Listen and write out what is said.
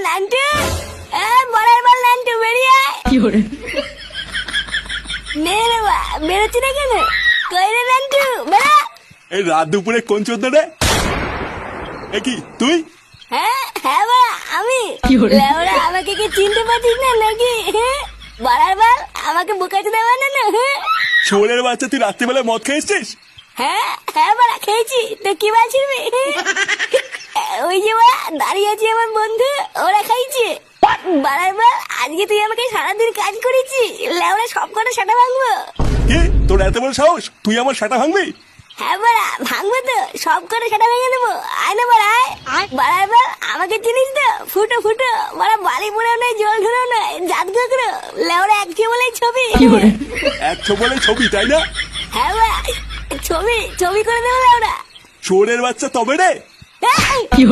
নান্টু, বড়াই বল নান্টু বেরিয়ে আয়। নে রে বা, বেরোচ্ছি না কেন? কই রে নান্টু, বেড়া। এই রাত দুপুরে কোন চোদ্দ রে? এ কি তুই? হ্যাঁ হ্যাঁ বা, আমি। লেওড়া, আমাকে কি চিনতে পারছিস না নাকি? বড়ার বল, আমাকে বুকাতে দেওয়া না না? শোরের বাচ্চা, তুই রাত্রিবেলায় মদ খেয়েছিস? হ্যাঁ হ্যাঁ বড়া, খেয়েছি। তো কি বলছিস? ওই যে বা দাঁড়িয়ে আছে আমার বন্ধু, ওরা খাইছে। বাড়ার বল, আজকে তুই আমাকে সারাদিন কাজ করেছি, লেওড়া সব কটা সেটা ভাঙবো। কি তোর এত বড় সাহস, তুই আমার সেটা ভাঙবি? হ্যাঁ বাড়া, ভাঙবো তো, সব করে সেটা ভেঙে দেবো। আয় না বাড়া, আয়। বাড়ার বল, আমাকে চিনিস তো? ফুটো ফুটো বাড়া, বালি পোড়াও নয়, জল ঢোড়াও নয়, জাত কাকড়ো, লেওড়া এক বলে ছবি। একশো বলে ছবি, তাই না? হ্যাঁ বাড়া, ছবি ছবি করে দেবো লেওড়া। শোরের বাচ্চা তবে রে। কি